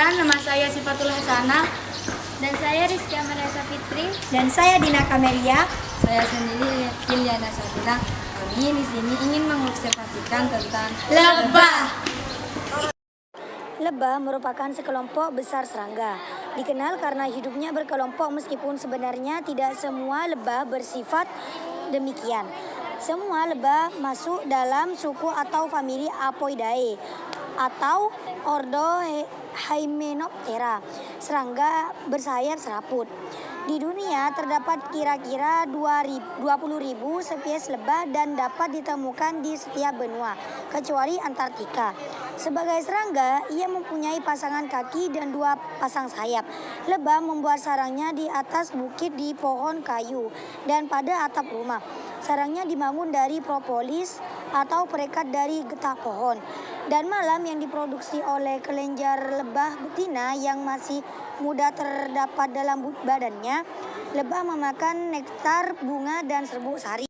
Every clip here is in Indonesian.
sekalian, nama saya Sifatul Hasanah. Dan saya Rizky Amarasa Fitri. Dan saya Dina Kameria. Saya sendiri Kiliana Safira. Kami di sini ingin mengobservasikan tentang Lebah. Lebah merupakan sekelompok besar serangga. Dikenal karena hidupnya berkelompok meskipun sebenarnya tidak semua lebah bersifat demikian. Semua lebah masuk dalam suku atau famili Apoidae atau ordo Hymenoptera, serangga bersayap seraput. Di dunia terdapat kira-kira 20.000 spesies lebah dan dapat ditemukan di setiap benua, kecuali Antartika. Sebagai serangga, ia mempunyai pasangan kaki dan 2 pasang sayap. Lebah membuat sarangnya di atas bukit, di pohon kayu, dan pada atap rumah. Sarangnya dibangun dari propolis atau perekat dari getah pohon. Dan malam yang diproduksi oleh kelenjar lebah betina yang masih muda terdapat dalam badannya. Lebah memakan nektar, bunga, dan serbuk sari.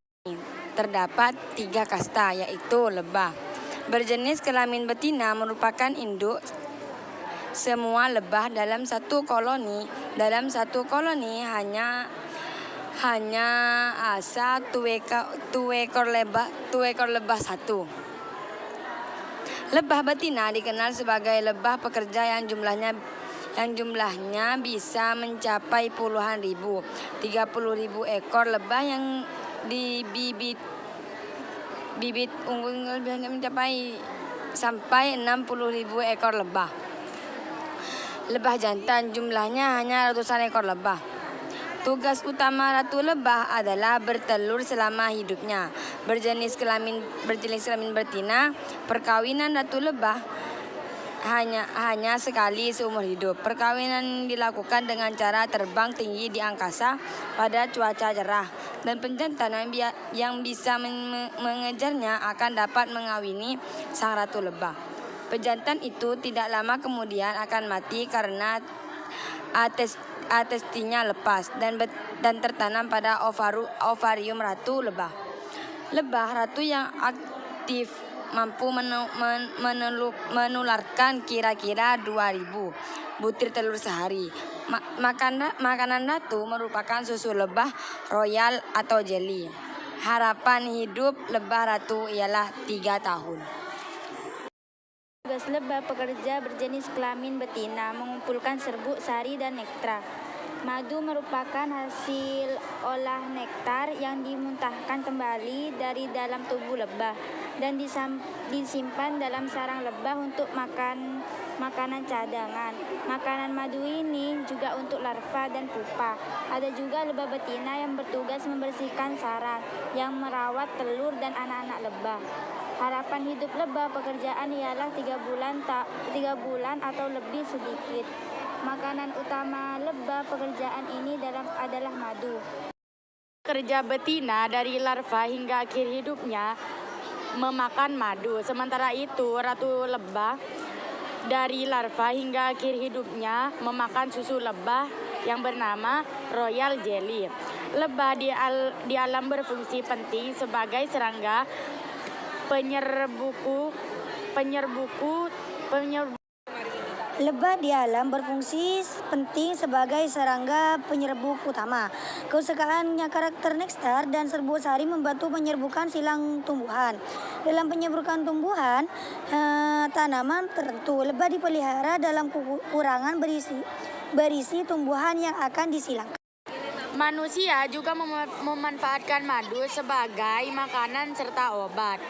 terdapat 3 kasta, yaitu lebah berjenis kelamin betina merupakan induk semua lebah dalam satu koloni. Dalam satu koloni hanya asa 2 ekor lebah satu. Lebah betina dikenal sebagai lebah pekerja yang jumlahnya bisa mencapai puluhan ribu. 30.000 ekor lebah yang bibit unggul mencapai sampai 60.000 ekor lebah. Lebah jantan jumlahnya hanya ratusan ekor lebah. Tugas utama ratu lebah adalah bertelur selama hidupnya. Berjenis kelamin betina, perkawinan ratu lebah hanya sekali seumur hidup. Perkawinan dilakukan dengan cara terbang tinggi di angkasa pada cuaca cerah, dan penjantan yang bisa mengejarnya akan dapat mengawini sang ratu lebah. Pejantan itu tidak lama kemudian akan mati karena atestinya lepas dan tertanam pada ovarium ratu lebah. Lebah ratu yang aktif mampu menularkan kira-kira 2.000 butir telur sehari. Makanan ratu merupakan susu lebah royal atau jelly. Harapan hidup lebah ratu ialah 3 tahun. Tugas lebah pekerja berjenis kelamin betina mengumpulkan serbuk, sari, dan nektar. Madu merupakan hasil olah nektar yang dimuntahkan kembali dari dalam tubuh lebah dan disimpan dalam sarang lebah untuk makanan cadangan. Makanan madu ini juga untuk larva dan pupa. Ada juga lebah betina yang bertugas membersihkan sarang, yang merawat telur dan anak-anak lebah. Harapan hidup lebah pekerjaan ialah 3 bulan atau lebih sedikit. Makanan utama lebah pekerjaan ini adalah madu. Kerja betina dari larva hingga akhir hidupnya memakan madu. Sementara itu, ratu lebah dari larva hingga akhir hidupnya memakan susu lebah yang bernama royal jelly. Lebah di alam berfungsi penting sebagai serangga penyerbuku. Lebah di alam berfungsi penting sebagai serangga penyerbuk utama. Kesukaannya karakter nektar dan serbuk sari membantu penyerbukan silang tumbuhan. Dalam penyerbukan tumbuhan tanaman tertentu, lebah dipelihara dalam kurangan berisi tumbuhan yang akan disilangkan. Manusia juga memanfaatkan madu sebagai makanan serta obat.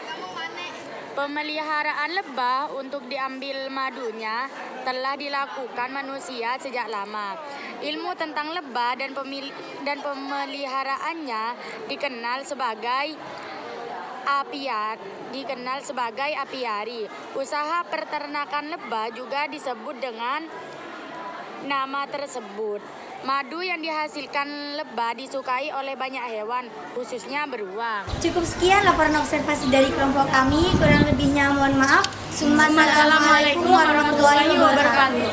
Pemeliharaan lebah untuk diambil madunya telah dilakukan manusia sejak lama. Ilmu tentang lebah dan pemeliharaannya dikenal sebagai apiari. Usaha peternakan lebah juga disebut dengan nama tersebut. Madu yang dihasilkan lebah disukai oleh banyak hewan, khususnya beruang. Cukup sekian laporan observasi dari kelompok kami. Kurang lebihnya mohon maaf. Assalamualaikum warahmatullahi wabarakatuh.